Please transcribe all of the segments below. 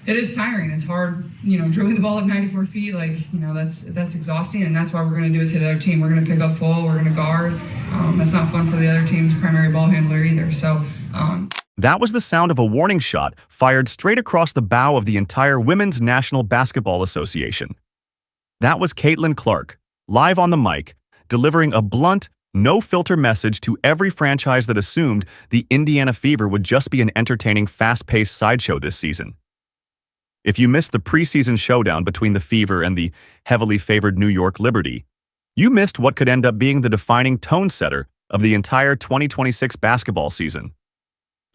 It is tiring. It's hard, dribbling the ball up 94 feet. That's exhausting, and that's why we're going to do it to the other team. We're going to pick up ball. We're going to guard. That's not fun for the other team's primary ball handler either. That was the sound of a warning shot fired straight across the bow of the entire Women's National Basketball Association. That was Caitlin Clark, live on the mic, delivering a blunt, no-filter message to every franchise that assumed the Indiana Fever would just be an entertaining, fast-paced sideshow this season. If you missed the preseason showdown between the Fever and the heavily favored New York Liberty, you missed what could end up being the defining tone-setter of the entire 2026 basketball season.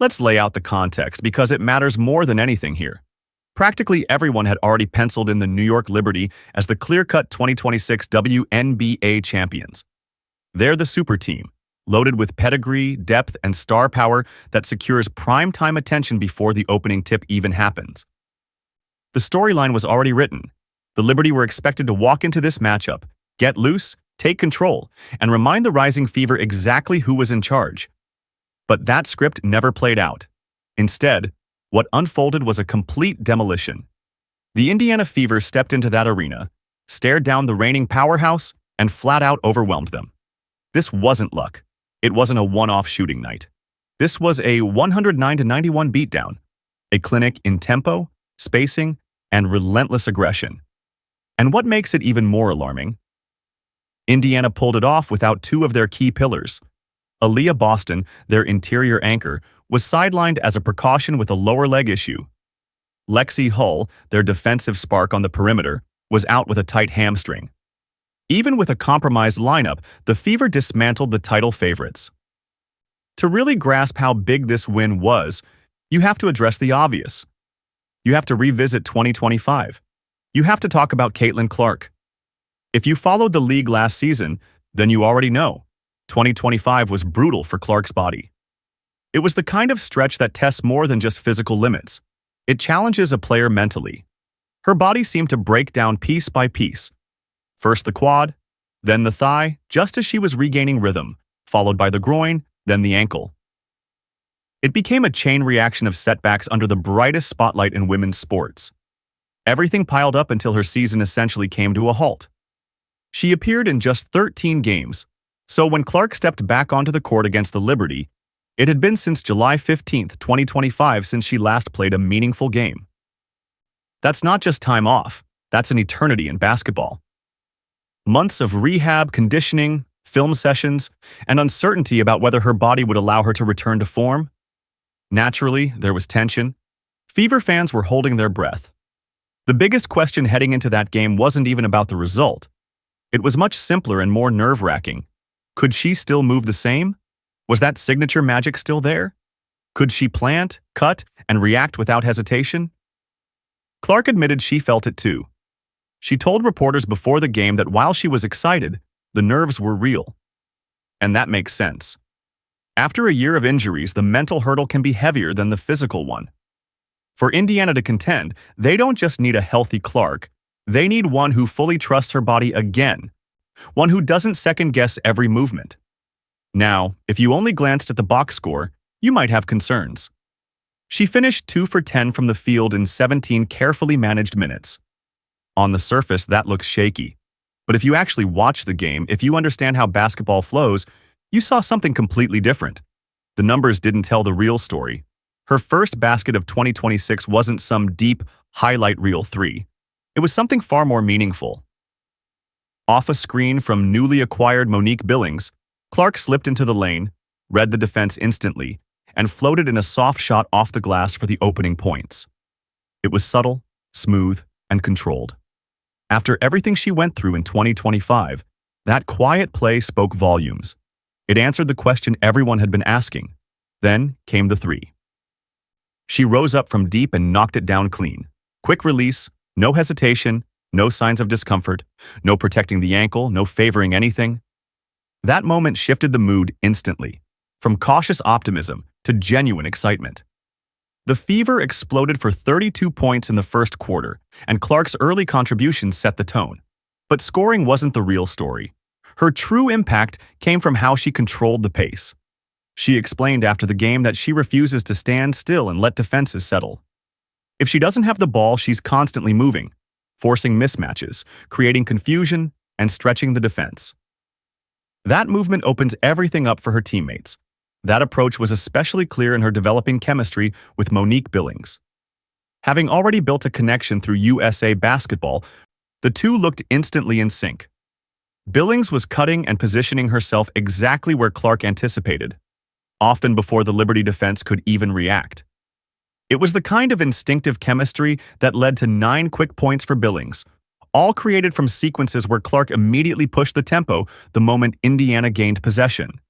Let's lay out the context because it matters more than anything here. Practically everyone had already penciled in the New York Liberty as the clear-cut 2026 WNBA champions. They're the super team, loaded with pedigree, depth, and star power that secures prime-time attention before the opening tip even happens. The storyline was already written. The Liberty were expected to walk into this matchup, get loose, take control, and remind the Rising Fever exactly who was in charge. But that script never played out. Instead, what unfolded was a complete demolition. The Indiana Fever stepped into that arena, stared down the reigning powerhouse, and flat out overwhelmed them. This wasn't luck. It wasn't a one-off shooting night. This was a 109-91 beatdown, a clinic in tempo, spacing, and relentless aggression. And what makes it even more alarming? Indiana pulled it off without two of their key pillars. Aaliyah Boston, their interior anchor, was sidelined as a precaution with a lower leg issue. Lexi Hull, their defensive spark on the perimeter, was out with a tight hamstring. Even with a compromised lineup, the Fever dismantled the title favorites. To really grasp how big this win was, you have to address the obvious. You have to revisit 2025. You have to talk about Caitlin Clark. If you followed the league last season, then you already know. 2025 was brutal for Clark's body. It was the kind of stretch that tests more than just physical limits. It challenges a player mentally. Her body seemed to break down piece by piece. First the quad, then the thigh, just as she was regaining rhythm, followed by the groin, then the ankle. It became a chain reaction of setbacks under the brightest spotlight in women's sports. Everything piled up until her season essentially came to a halt. She appeared in just 13 games, so when Clark stepped back onto the court against the Liberty, it had been since July 15, 2025 since she last played a meaningful game. That's not just time off, that's an eternity in basketball. Months of rehab, conditioning, film sessions, and uncertainty about whether her body would allow her to return to form. Naturally, there was tension. Fever fans were holding their breath. The biggest question heading into that game wasn't even about the result. It was much simpler and more nerve-wracking. Could she still move the same? Was that signature magic still there? Could she plant, cut, and react without hesitation? Clark admitted she felt it too. She told reporters before the game that while she was excited, the nerves were real. And that makes sense. After a year of injuries, the mental hurdle can be heavier than the physical one. For Indiana to contend, they don't just need a healthy Clark, they need one who fully trusts her body again, one who doesn't second-guess every movement. Now, if you only glanced at the box score, you might have concerns. She finished 2 for 10 from the field in 17 carefully managed minutes. On the surface, that looks shaky. But if you actually watch the game, if you understand how basketball flows, you saw something completely different. The numbers didn't tell the real story. Her first basket of 2026 wasn't some deep, highlight reel three. It was something far more meaningful. Off a screen from newly acquired Monique Billings, Clark slipped into the lane, read the defense instantly, and floated in a soft shot off the glass for the opening points. It was subtle, smooth, and controlled. After everything she went through in 2025, that quiet play spoke volumes. It answered the question everyone had been asking. Then came the three. She rose up from deep and knocked it down clean. Quick release, no hesitation, no signs of discomfort, no protecting the ankle, no favoring anything. That moment shifted the mood instantly, from cautious optimism to genuine excitement. The Fever exploded for 32 points in the first quarter, and Clark's early contributions set the tone. But scoring wasn't the real story. Her true impact came from how she controlled the pace. She explained after the game that she refuses to stand still and let defenses settle. If she doesn't have the ball, she's constantly moving, forcing mismatches, creating confusion, and stretching the defense. That movement opens everything up for her teammates. That approach was especially clear in her developing chemistry with Monique Billings. Having already built a connection through USA basketball, the two looked instantly in sync. Billings was cutting and positioning herself exactly where Clark anticipated, often before the Liberty defense could even react. It was the kind of instinctive chemistry that led to 9 quick points for Billings, all created from sequences where Clark immediately pushed the tempo the moment Indiana gained possession.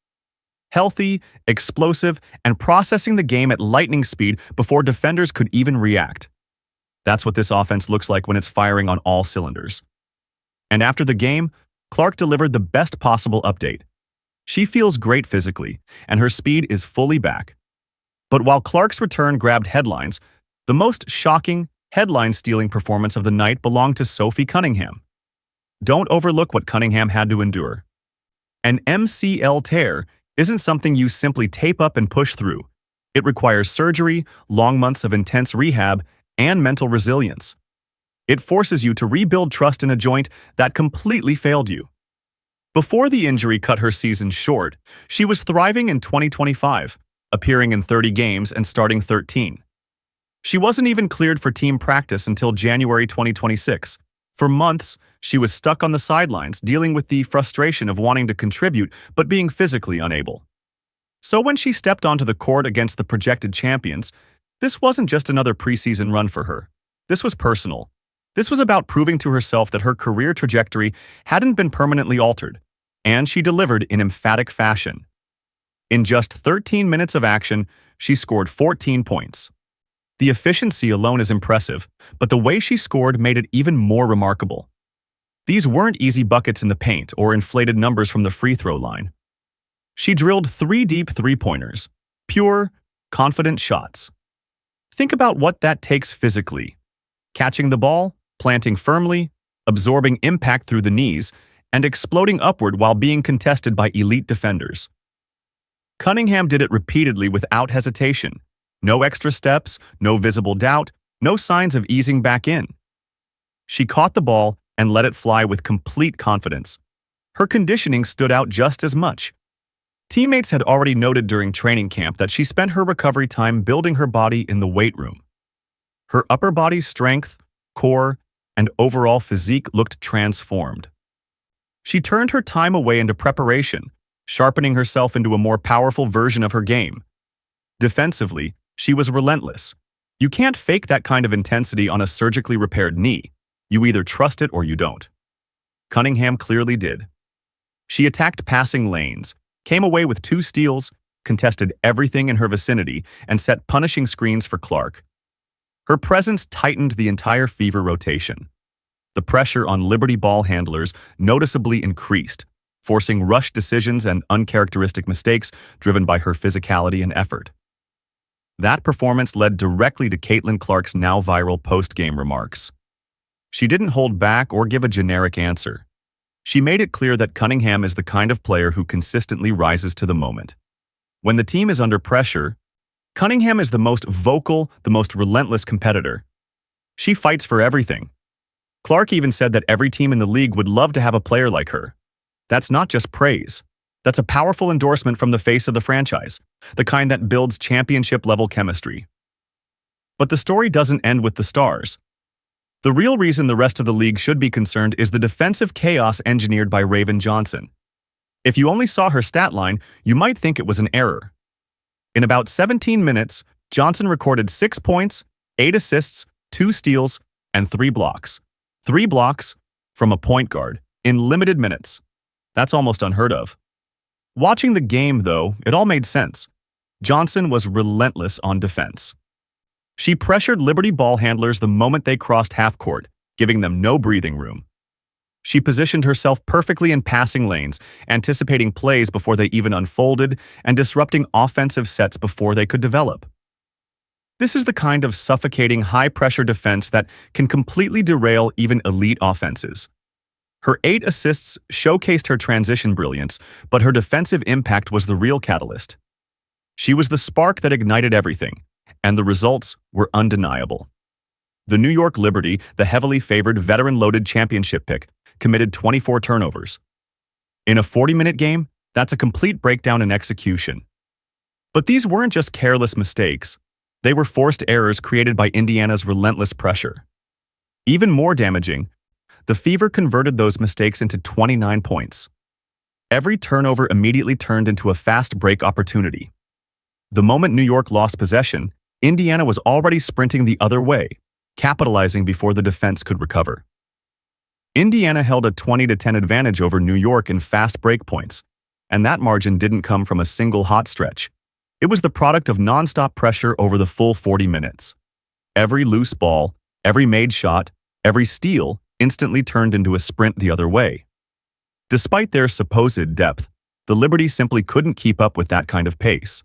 Healthy, explosive, and processing the game at lightning speed before defenders could even react. That's what this offense looks like when it's firing on all cylinders. And after the game, Clark delivered the best possible update. She feels great physically, and her speed is fully back. But while Clark's return grabbed headlines, the most shocking, headline-stealing performance of the night belonged to Sophie Cunningham. Don't overlook what Cunningham had to endure. An MCL tear isn't something you simply tape up and push through. It requires surgery, long months of intense rehab, and mental resilience. It forces you to rebuild trust in a joint that completely failed you. Before the injury cut her season short, she was thriving in 2025, appearing in 30 games and starting 13. She wasn't even cleared for team practice until January 2026. For months, she was stuck on the sidelines, dealing with the frustration of wanting to contribute but being physically unable. So when she stepped onto the court against the projected champions, this wasn't just another preseason run for her. This was personal. This was about proving to herself that her career trajectory hadn't been permanently altered, and she delivered in emphatic fashion. In just 13 minutes of action, she scored 14 points. The efficiency alone is impressive, but the way she scored made it even more remarkable. These weren't easy buckets in the paint or inflated numbers from the free throw line. She drilled 3 deep three-pointers, pure, confident shots. Think about what that takes physically. Catching the ball, planting firmly, absorbing impact through the knees, and exploding upward while being contested by elite defenders. Cunningham did it repeatedly without hesitation. No extra steps, no visible doubt, no signs of easing back in. She caught the ball and let it fly with complete confidence. Her conditioning stood out just as much. Teammates had already noted during training camp that she spent her recovery time building her body in the weight room. Her upper body strength, core, and overall physique looked transformed. She turned her time away into preparation, sharpening herself into a more powerful version of her game. Defensively, she was relentless. You can't fake that kind of intensity on a surgically repaired knee. You either trust it or you don't. Cunningham clearly did. She attacked passing lanes, came away with 2 steals, contested everything in her vicinity, and set punishing screens for Clark. Her presence tightened the entire Fever rotation. The pressure on Liberty ball handlers noticeably increased, forcing rushed decisions and uncharacteristic mistakes driven by her physicality and effort. That performance led directly to Caitlin Clark's now viral post-game remarks. She didn't hold back or give a generic answer. She made it clear that Cunningham is the kind of player who consistently rises to the moment. When the team is under pressure, Cunningham is the most vocal, the most relentless competitor. She fights for everything. Clark even said that every team in the league would love to have a player like her. That's not just praise. That's a powerful endorsement from the face of the franchise, the kind that builds championship-level chemistry. But the story doesn't end with the stars. The real reason the rest of the league should be concerned is the defensive chaos engineered by Raven Johnson. If you only saw her stat line, you might think it was an error. In about 17 minutes, Johnson recorded 6 points, 8 assists, 2 steals, and 3 blocks. 3 blocks from a point guard in limited minutes. That's almost unheard of. Watching the game, though, it all made sense. Johnson was relentless on defense. She pressured Liberty ball handlers the moment they crossed half court, giving them no breathing room. She positioned herself perfectly in passing lanes, anticipating plays before they even unfolded and disrupting offensive sets before they could develop. This is the kind of suffocating high-pressure defense that can completely derail even elite offenses. Her 8 assists showcased her transition brilliance, but her defensive impact was the real catalyst. She was the spark that ignited everything, and the results were undeniable. The New York Liberty, the heavily favored veteran-loaded championship pick, committed 24 turnovers. In a 40-minute game, that's a complete breakdown in execution. But these weren't just careless mistakes. They were forced errors created by Indiana's relentless pressure. Even more damaging, the Fever converted those mistakes into 29 points. Every turnover immediately turned into a fast break opportunity. The moment New York lost possession, Indiana was already sprinting the other way, capitalizing before the defense could recover. Indiana held a 20-10 advantage over New York in fast break points, and that margin didn't come from a single hot stretch. It was the product of nonstop pressure over the full 40 minutes. Every loose ball, every made shot, every steal instantly turned into a sprint the other way. Despite their supposed depth, the Liberty simply couldn't keep up with that kind of pace.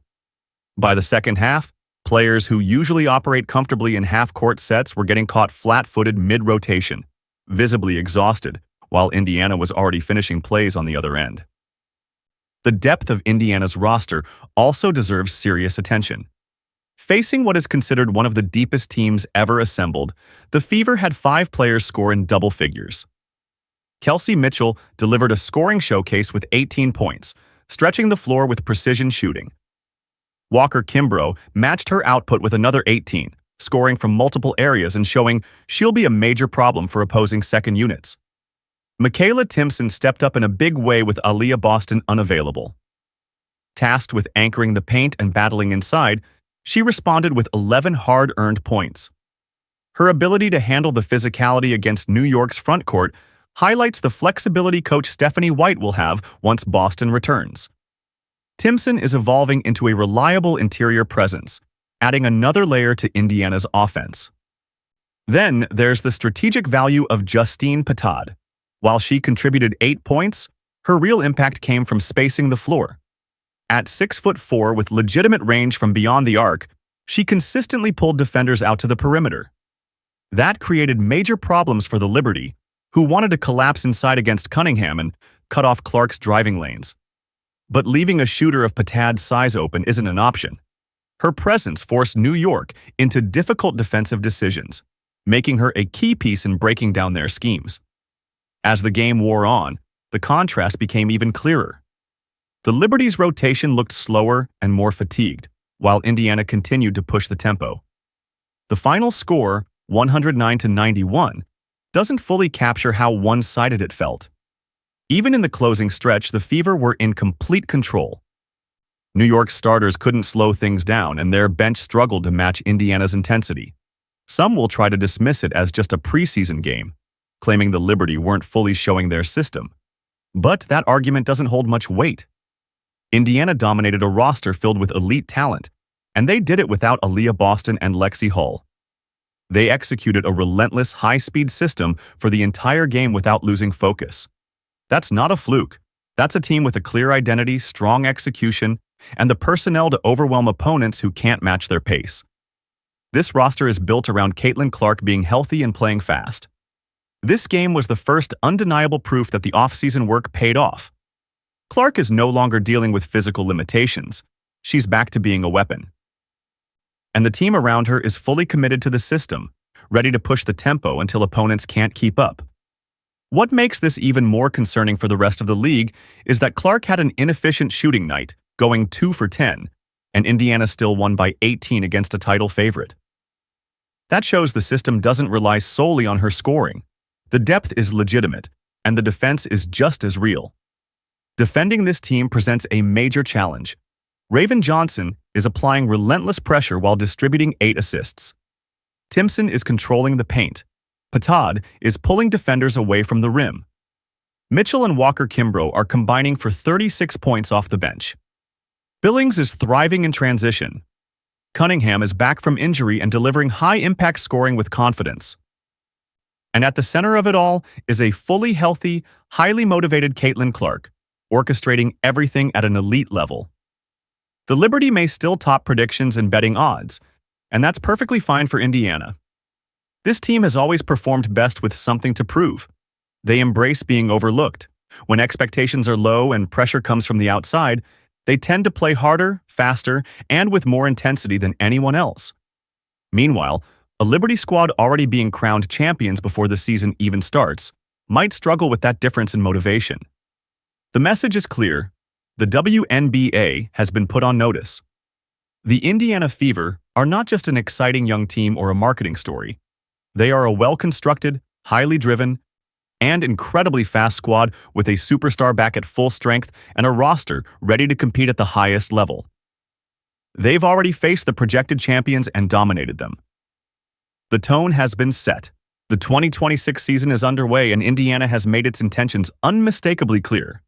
By the second half, players who usually operate comfortably in half-court sets were getting caught flat-footed mid-rotation, visibly exhausted, while Indiana was already finishing plays on the other end. The depth of Indiana's roster also deserves serious attention. Facing what is considered one of the deepest teams ever assembled, the Fever had 5 players score in double figures. Kelsey Mitchell delivered a scoring showcase with 18 points, stretching the floor with precision shooting. Walker Kimbrough matched her output with another 18, scoring from multiple areas and showing she'll be a major problem for opposing second units. Michaela Timpson stepped up in a big way with Aaliyah Boston unavailable. Tasked with anchoring the paint and battling inside, she responded with 11 hard-earned points. Her ability to handle the physicality against New York's front court highlights the flexibility coach Stephanie White will have once Boston returns. Timpson is evolving into a reliable interior presence, adding another layer to Indiana's offense. Then there's the strategic value of Justine Patad. While she contributed 8 points, her real impact came from spacing the floor. At 6'4" with legitimate range from beyond the arc, she consistently pulled defenders out to the perimeter. That created major problems for the Liberty, who wanted to collapse inside against Cunningham and cut off Clark's driving lanes. But leaving a shooter of Patad's size open isn't an option. Her presence forced New York into difficult defensive decisions, making her a key piece in breaking down their schemes. As the game wore on, the contrast became even clearer. The Liberty's rotation looked slower and more fatigued, while Indiana continued to push the tempo. The final score, 109-91, doesn't fully capture how one-sided it felt. Even in the closing stretch, the Fever were in complete control. New York's starters couldn't slow things down, and their bench struggled to match Indiana's intensity. Some will try to dismiss it as just a preseason game, claiming the Liberty weren't fully showing their system. But that argument doesn't hold much weight. Indiana dominated a roster filled with elite talent, and they did it without Aaliyah Boston and Lexi Hull. They executed a relentless, high-speed system for the entire game without losing focus. That's not a fluke. That's a team with a clear identity, strong execution, and the personnel to overwhelm opponents who can't match their pace. This roster is built around Caitlin Clark being healthy and playing fast. This game was the first undeniable proof that the offseason work paid off. Clark is no longer dealing with physical limitations. She's back to being a weapon. And the team around her is fully committed to the system, ready to push the tempo until opponents can't keep up. What makes this even more concerning for the rest of the league is that Clark had an inefficient shooting night, going 2 for 10, and Indiana still won by 18 against a title favorite. That shows the system doesn't rely solely on her scoring. The depth is legitimate, and the defense is just as real. Defending this team presents a major challenge. Raven Johnson is applying relentless pressure while distributing 8 assists. Timpson is controlling the paint. Patad is pulling defenders away from the rim. Mitchell and Walker Kimbrough are combining for 36 points off the bench. Billings is thriving in transition. Cunningham is back from injury and delivering high-impact scoring with confidence. And at the center of it all is a fully healthy, highly motivated Caitlin Clark, orchestrating everything at an elite level. The Liberty may still top predictions and betting odds, and that's perfectly fine for Indiana. This team has always performed best with something to prove. They embrace being overlooked. When expectations are low and pressure comes from the outside, they tend to play harder, faster, and with more intensity than anyone else. Meanwhile, A Liberty squad already being crowned champions before the season even starts might struggle with that difference in motivation. The message is clear. The WNBA has been put on notice. The Indiana Fever are not just an exciting young team or a marketing story. They are a well-constructed, highly driven, and incredibly fast squad with a superstar back at full strength and a roster ready to compete at the highest level. They've already faced the projected champions and dominated them. The tone has been set. The 2026 season is underway and Indiana has made its intentions unmistakably clear.